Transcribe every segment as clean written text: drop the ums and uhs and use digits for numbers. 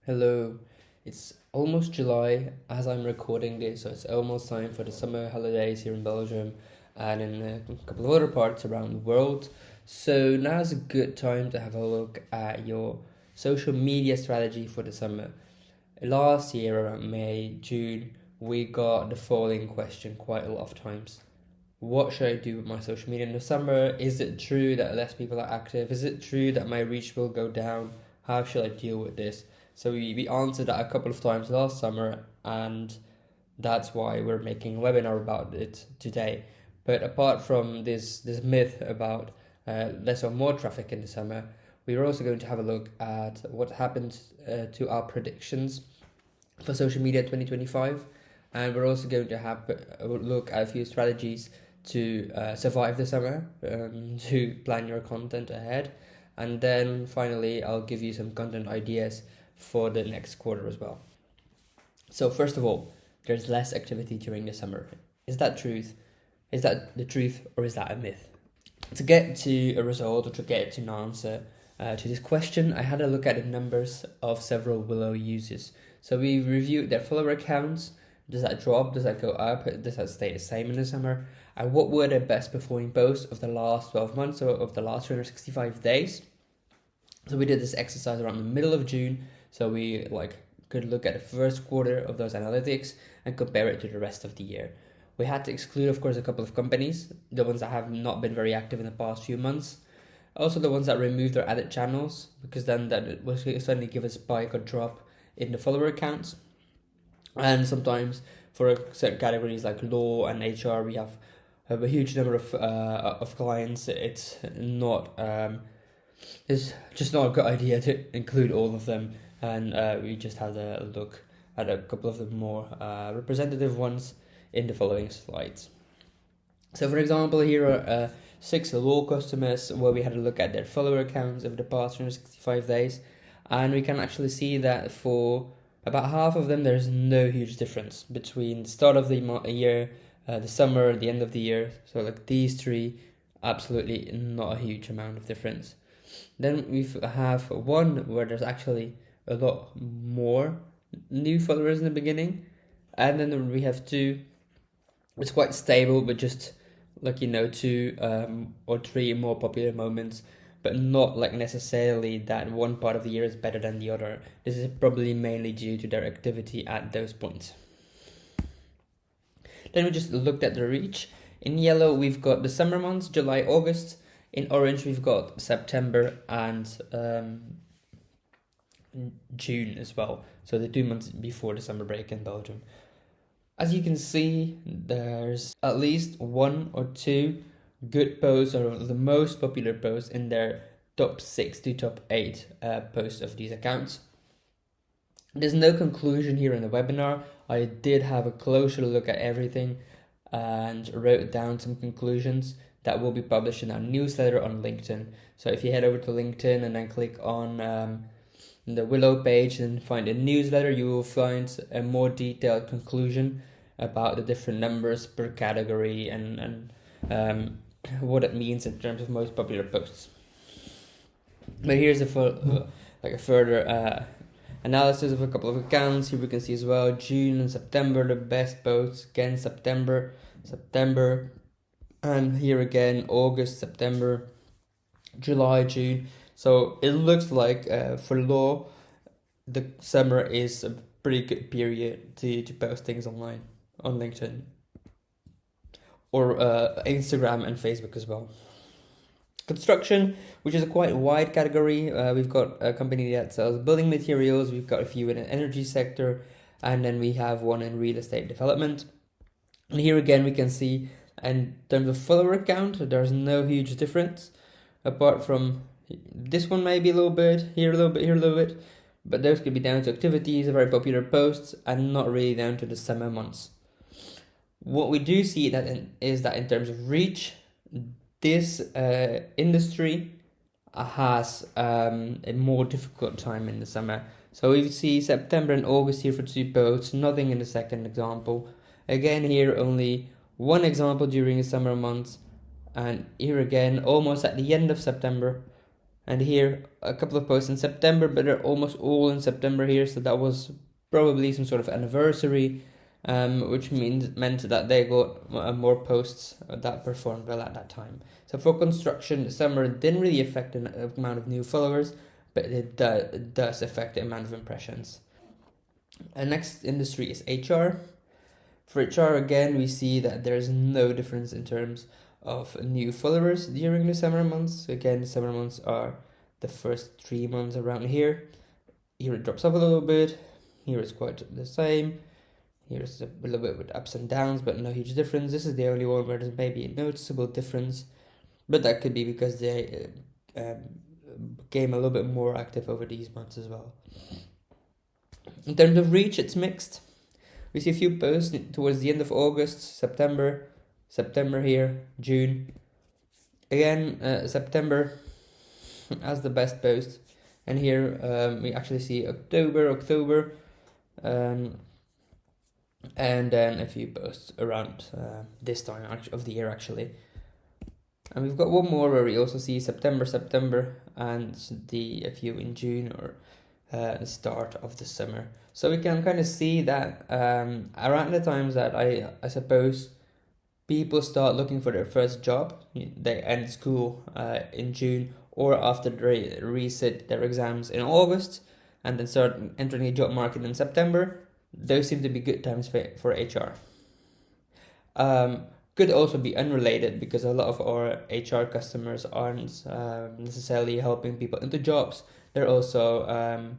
Hello, it's almost July as I'm recording this, so it's almost time for the summer holidays here in Belgium and in a couple of other parts around the world. So now is a good time to have a look at your social media strategy for the summer. Last year, around May, June, we got the following question quite a lot of times. What should I do with my social media in the summer? Is it true that less people are active? Is it true that my reach will go down? How should I deal with this? So we answered that a couple of times last summer, and that's why we're making a webinar about it today. But apart from this myth about less or more traffic in the summer, we're also going to have a look at what happened to our predictions for social media 2025, and we're also going to have a look at a few strategies to survive the summer, to plan your content ahead, and then finally I'll give you some content ideas for the next quarter as well. So first of all, there's less activity during the summer. Is that truth? Is that the truth, or is that a myth? To get to a result, or to get to an answer to this question, I had a look at the numbers of several Willow users. So we reviewed their follower accounts. Does that drop? Does that go up? Does that stay the same in the summer? And what were their best performing posts of the last 12 months, or of the last 365 days? So we did this exercise around the middle of June. So we could look at the first quarter of those analytics and compare it to the rest of the year. We had to exclude, of course, a couple of companies, the ones that have not been very active in the past few months. Also the ones that removed their added channels, because then that will suddenly give a spike or drop in the follower accounts. And sometimes for certain categories like law and HR, we have a huge number of clients. It's just not a good idea to include all of them, and we just had a look at a couple of the more representative ones in the following slides. So for example, here are 6 law customers where we had a look at their follower accounts over the past 365 days, and we can actually see that for about half of them there's no huge difference between the start of the year, the summer, the end of the year. So like these 3, absolutely not a huge amount of difference. Then we have one where there's actually a lot more new followers in the beginning, and then we have 2. It's quite stable, but just 2 or 3 more popular moments, but not necessarily that one part of the year is better than the other. This is probably mainly due to their activity at those points. Then we just looked at the reach. In yellow, we've got the summer months, July, August. In orange, we've got September and June as well. So the 2 months before the summer break in Belgium. As you can see, there's at least 1 or 2 good posts, or the most popular posts in their top 6 to top 8 posts of these accounts. There's no conclusion here in the webinar. I did have a closer look at everything and wrote down some conclusions that will be published in our newsletter on LinkedIn. So if you head over to LinkedIn and then click on the Willow page and find a newsletter, you will find a more detailed conclusion about the different numbers per category and what it means in terms of most popular posts. But here's a further analysis of a couple of accounts. Here we can see as well June and September, the best posts. Again, September, and here again August, September, July, June. So it looks like for law, the summer is a pretty good period to post things online on LinkedIn or Instagram and Facebook as well. Construction, which is a quite wide category. We've got a company that sells building materials. We've got a few in the energy sector, and then we have one in real estate development. And here again, we can see in terms of follower count, there's no huge difference, apart from this one maybe a little bit, here a little bit, here a little bit, but those could be down to activities, very popular posts, and not really down to the summer months. What we do see is that in terms of reach, this industry has a more difficult time in the summer. So we see September and August here for 2 posts, nothing in the second example. Again here only 1 example during the summer months, and here again almost at the end of September And here, a couple of posts in September, but they're almost all in September here, so that was probably some sort of anniversary, which meant that they got more posts that performed well at that time. So for construction, summer didn't really affect the amount of new followers, but it does affect the amount of impressions. And next industry is HR. For HR, again, we see that there's no difference in terms of new followers during the summer months. Again, the summer months are the first 3 months around here. Here it drops off a little bit. Here it's quite the same. Here's a little bit with ups and downs, but no huge difference. This is the only one where there's maybe a noticeable difference, but that could be because they became a little bit more active over these months as well. In terms of reach, it's mixed. We see a few posts towards the end of August, September here, June. Again, September as the best post. And here we actually see October, and then a few posts around this time of the year actually. And we've got one more where we also see September, and a few in June or the start of the summer. So we can kind of see that around the times that I suppose people start looking for their first job, they end school in June, or after they resit their exams in August and then start entering the job market in September, those seem to be good times for HR. Could also be unrelated because a lot of our HR customers aren't necessarily helping people into jobs. They're also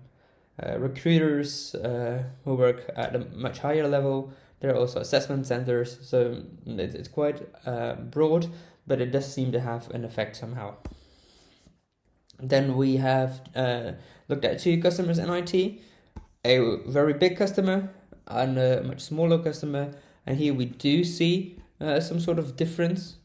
recruiters who work at a much higher level. There are also assessment centers, so it's quite broad, but it does seem to have an effect somehow. Then we have looked at 2 customers in IT, a very big customer and a much smaller customer, and here we do see some sort of difference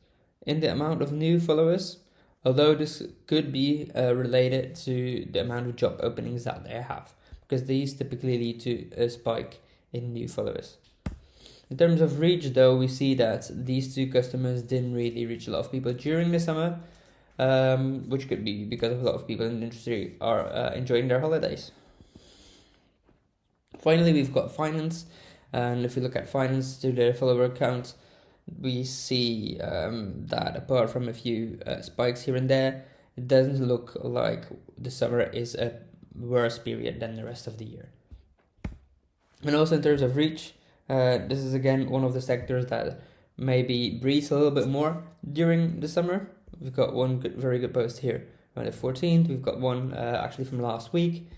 in the amount of new followers, although this could be related to the amount of job openings that they have, because these typically lead to a spike in new followers. In terms of reach, though, we see that these 2 customers didn't really reach a lot of people during the summer, which could be because a lot of people in the industry are enjoying their holidays. Finally, we've got finance, and if we look at finance to their follower count, we see that apart from a few spikes here and there, it doesn't look like the summer is a worse period than the rest of the year. And also in terms of reach, this is again one of the sectors that maybe breathes a little bit more during the summer. We've got one very good post here on the 14th. We've got one actually from last week,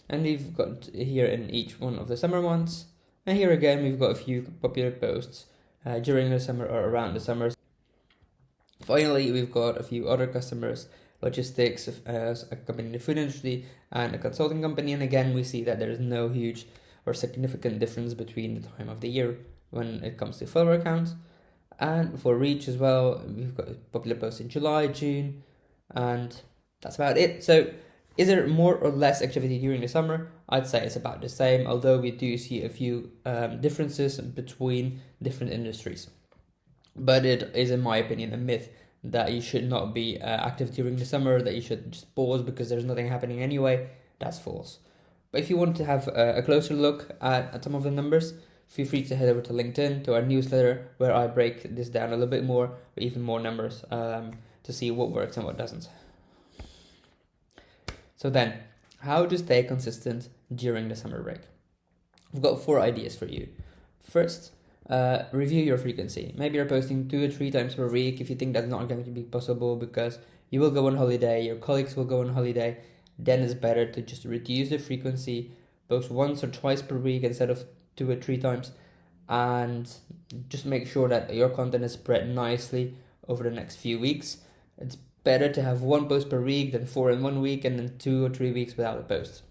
and we've got here in each one of the summer months. And here again, we've got a few popular posts during the summer or around the summers. Finally, we've got a few other customers, logistics, a company in the food industry, and a consulting company. And again, we see that there is no huge or significant difference between the time of the year when it comes to follower count. And for reach as well, we've got a popular post in July, June, and that's about it. So is there more or less activity during the summer? I'd say it's about the same, although we do see a few differences between different industries. But it is, in my opinion, a myth that you should not be active during the summer, that you should just pause because there's nothing happening anyway. That's false. But if you want to have a closer look at some of the numbers, feel free to head over to LinkedIn, to our newsletter, where I break this down a little bit more, with even more numbers, to see what works and what doesn't. So then, how to stay consistent during the summer break? I've got 4 ideas for you. First, review your frequency. Maybe you're posting 2 or 3 times per week. If you think that's not going to be possible because you will go on holiday, your colleagues will go on holiday, then it's better to just reduce the frequency, post once or twice per week instead of 2 or 3 times, and just make sure that your content is spread nicely over the next few weeks. It's better to have 1 post per week than 4 in 1 week and then 2 or 3 weeks without a post.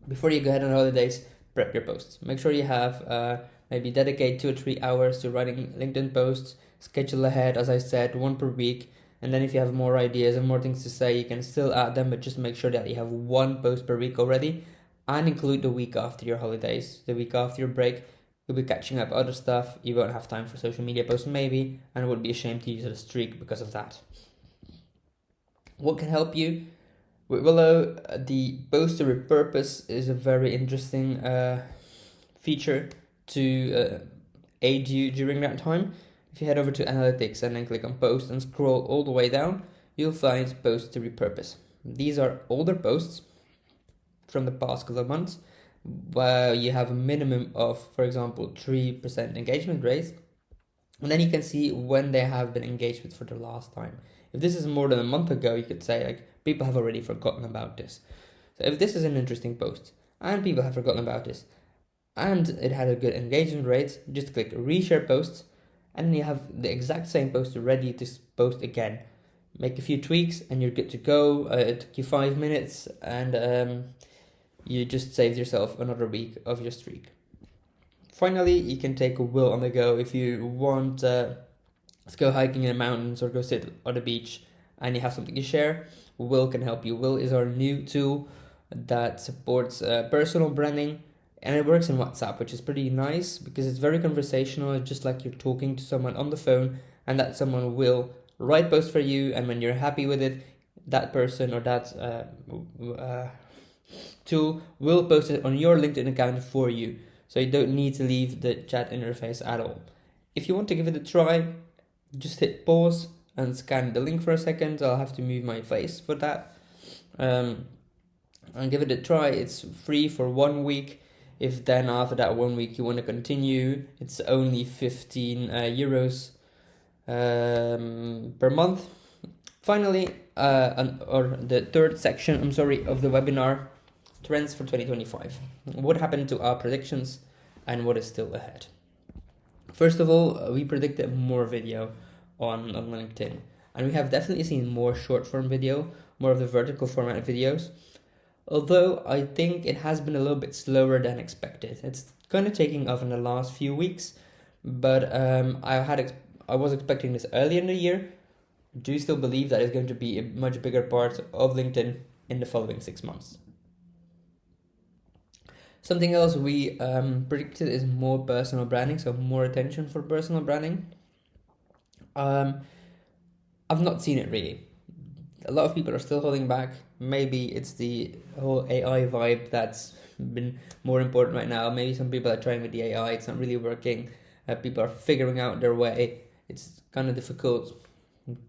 Before you go ahead on holidays, prep your posts. Make sure you have maybe dedicate 2 or 3 hours to writing LinkedIn posts. Schedule ahead, as I said, 1 per week. And then if you have more ideas and more things to say, you can still add them, but just make sure that you have 1 post per week already, and include the week after your holidays, the week after your break. You'll be catching up other stuff. You won't have time for social media posts maybe, and it would be a shame to use a streak because of that. What can help you? With Willow, the post to repurpose is a very interesting feature to aid you during that time. If you head over to analytics and then click on post and scroll all the way down, you'll find posts to repurpose. These are older posts from the past couple of months where you have a minimum of, for example, 3% engagement rate. And then you can see when they have been engaged with for the last time. If this is more than a month ago, you could say like people have already forgotten about this. So if this is an interesting post and people have forgotten about this and it had a good engagement rate, just click reshare posts and then you have the exact same post ready to post again. Make a few tweaks and you're good to go. It took you 5 minutes and you just saved yourself another week of your streak. Finally, you can take a Will on the go if you want to go hiking in the mountains or go sit on the beach and you have something to share. Will can help you. Will is our new tool that supports personal branding, and it works in WhatsApp, which is pretty nice because it's very conversational. It's just like you're talking to someone on the phone, and that someone will write posts for you, and when you're happy with it, that person or that tool will post it on your LinkedIn account for you. So you don't need to leave the chat interface at all. If you want to give it a try, just hit pause and scan the link for a second. I'll have to move my face for that. And give it a try. It's free for 1 week. If then after that 1 week you want to continue, it's only 15 euros per month. Finally, or the third section, of the webinar, trends for 2025. What happened to our predictions and what is still ahead? First of all, we predicted more video on LinkedIn, and we have definitely seen more short form video, more of the vertical format videos. Although I think it has been a little bit slower than expected. It's kind of taking off in the last few weeks, but I was expecting this early in the year. Do still believe that it's going to be a much bigger part of LinkedIn in the following 6 months. Something else we predicted is more personal branding, so more attention for personal branding. I've not seen it really. A lot of people are still holding back. Maybe it's the whole AI vibe that's been more important right now. Maybe some people are trying with the AI, it's not really working. People are figuring out their way. It's kind of difficult.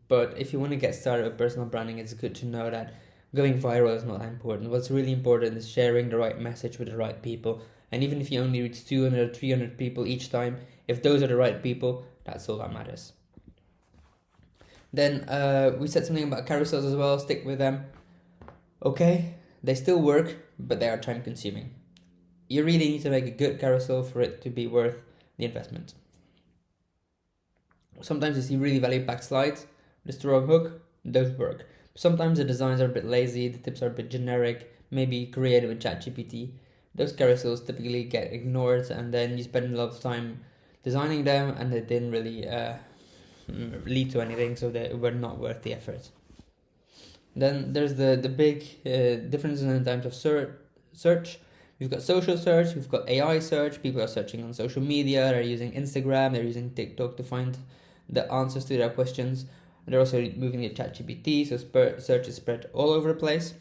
But if you want to get started with personal branding, it's good to know that going viral is not that important. What's really important is sharing the right message with the right people. And even if you only reach 200 or 300 people each time, if those are the right people, that's all that matters. Then we said something about carousels as well. Stick with them. Okay, they still work, but they are time consuming. You really need to make a good carousel for it to be worth the investment. Sometimes you see really value-packed slides with a strong hook, those work. Sometimes the designs are a bit lazy, the tips are a bit generic, maybe created with ChatGPT. Those carousels typically get ignored, and then you spend a lot of time designing them and they didn't really lead to anything, so they were not worth the effort. Then there's the big differences in terms of search. We've got social search, we've got AI search. People are searching on social media, they're using Instagram, they're using TikTok to find the answers to their questions. They're also moving to ChatGPT, so search is spread all over the place.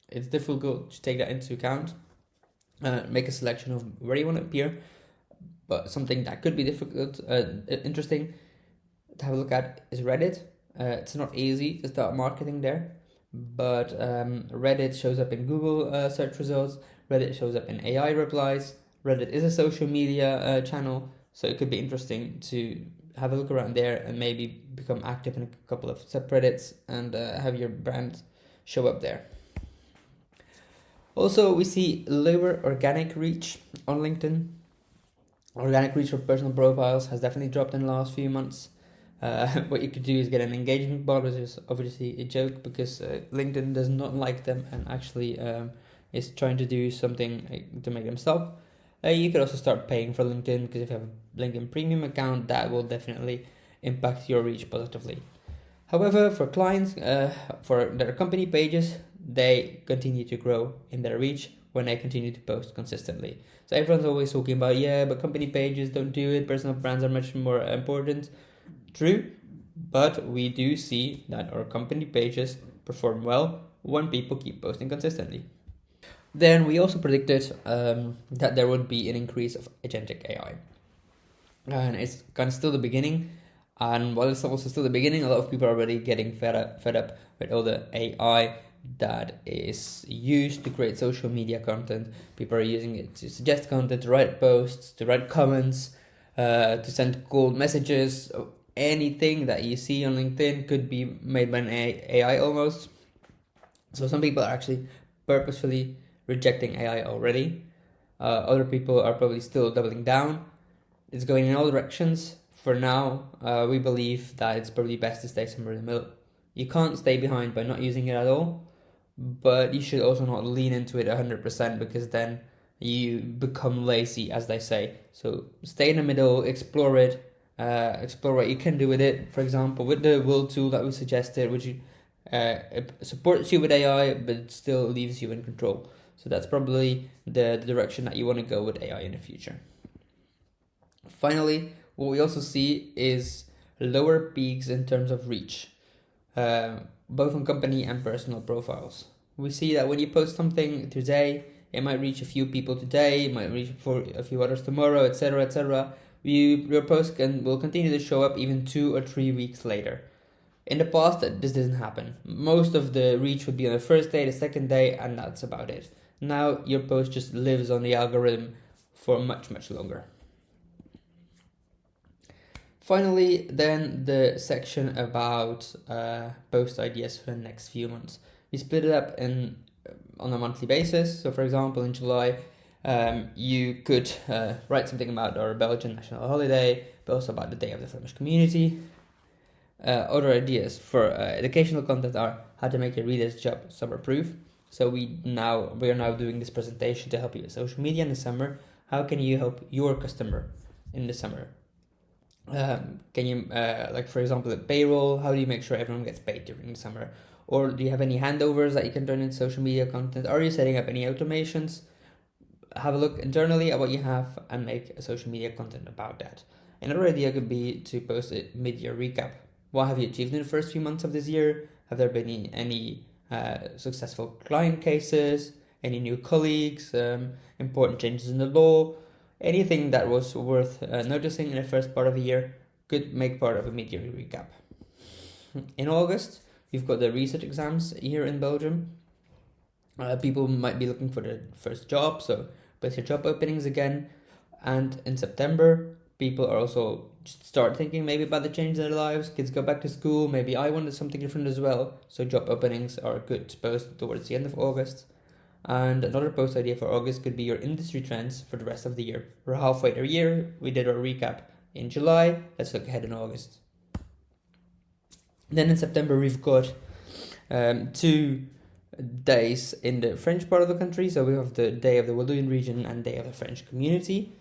It's difficult to take that into account. Make a selection of where you want to appear, but something that could be difficult, interesting to have a look at is Reddit. It's not easy to start marketing there, but Reddit shows up in Google search results. Reddit shows up in AI replies. Reddit is a social media channel, so it could be interesting to have a look around there and maybe become active in a couple of subreddits and have your brand show up there. Also, we see lower organic reach on LinkedIn. Organic reach for personal profiles has definitely dropped in the last few months. What you could do is get an engagement bot, which is obviously a joke because LinkedIn does not like them and actually is trying to do something to make them stop. You could also start paying for LinkedIn because if you have a LinkedIn premium account, that will definitely impact your reach positively. However, for clients, for their company pages, they continue to grow in their reach when they continue to post consistently. So everyone's always talking about, but company pages don't do it. Personal brands are much more important. True, but we do see that our company pages perform well when people keep posting consistently. Then we also predicted that there would be an increase of agentic AI. And it's kind of still the beginning. And while it's also still the beginning, a lot of people are already getting fed up with all the AI that is used to create social media content. People are using it to suggest content, to write posts, to write comments, to send cold messages. Anything that you see on LinkedIn could be made by an AI almost. So some people are actually purposefully rejecting AI already. Other people are probably still doubling down. It's going in all directions. For now, we believe that it's probably best to stay somewhere in the middle. You can't stay behind by not using it at all, but you should also not lean into it 100% because then you become lazy, as they say. So stay in the middle, explore it, explore what you can do with it. For example, with the will tool that we suggested, which supports you with AI, but still leaves you in control. So that's probably the direction that you want to go with AI in the future. Finally, what we also see is lower peaks in terms of reach, both on company and personal profiles. We see that when you post something today, it might reach a few people today, it might reach for a few others tomorrow, etc., etc. Your post will continue to show up even 2 or 3 weeks later. In the past, this didn't happen. Most of the reach would be on the first day, the second day, and that's about it. Now your post just lives on the algorithm for much, much longer. Finally, then the section about post ideas for the next few months. We split it up on a monthly basis. So, for example, in July, you could write something about our Belgian national holiday, but also about the Day of the Flemish Community. Other ideas for educational content are how to make your reader's job summer-proof. So we are now doing this presentation to help you with social media in the summer. How can you help your customer in the summer? Can you, like for example, the payroll, how do you make sure everyone gets paid during the summer? Or do you have any handovers that you can turn into social media content? Are you setting up any automations? Have a look internally at what you have and make a social media content about that. Another idea could be to post a mid-year recap. What have you achieved in the first few months of this year? Have there been any successful client cases, any new colleagues, important changes in the law? Anything that was worth noticing in the first part of the year could make part of a mid-year recap. In August, we've got the research exams here in Belgium. People might be looking for their first job, so post your job openings again. And in September, people are also start thinking maybe about the change in their lives. Kids go back to school. Maybe I wanted something different as well. So job openings are good to post towards the end of August. And another post idea for August could be your industry trends for the rest of the year. We're halfway through the year. We did our recap in July. Let's look ahead in August. Then in September, we've got 2 days in the French part of the country. So we have the Day of the Walloon region and Day of the French Community.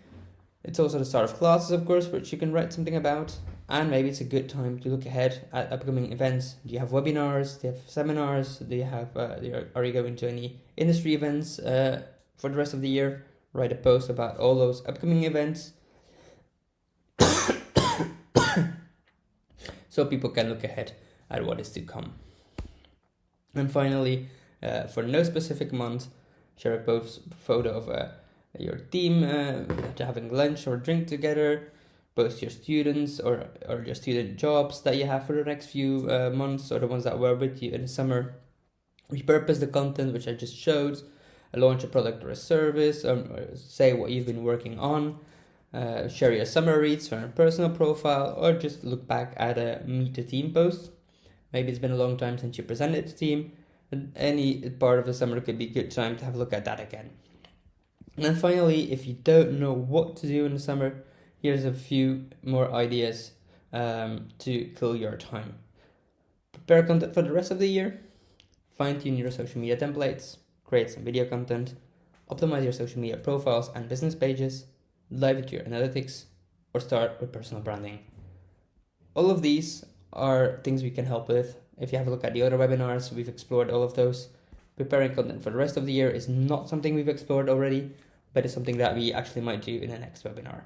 It's also the start of classes, of course, which you can write something about. And maybe it's a good time to look ahead at upcoming events. Do you have webinars? Do you have seminars? Do you have? Are you going to any industry events for the rest of the year? Write a post about all those upcoming events, so people can look ahead at what is to come. And finally, for no specific month, share a photo of your team having lunch or drink together. Post your students or your student jobs that you have for the next few months, or the ones that were with you in the summer. Repurpose the content which I just showed. Launch a product or a service. Or say what you've been working on. Share your summer reads from your personal profile, or just look back at a meet the team post. Maybe it's been a long time since you presented the team. Any part of the summer could be a good time to have a look at that again. And then finally, if you don't know what to do in the summer, here's a few more ideas to kill your time. Prepare content for the rest of the year. Fine-tune your social media templates. Create some video content. Optimize your social media profiles and business pages. Dive into your analytics. Or start with personal branding. All of these are things we can help with. If you have a look at the other webinars, we've explored all of those. Preparing content for the rest of the year is not something we've explored already, but it's something that we actually might do in the next webinar.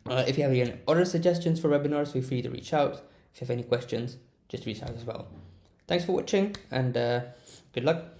If you have any other suggestions for webinars, feel free to reach out. If you have any questions, just reach out as well. Thanks for watching, and good luck.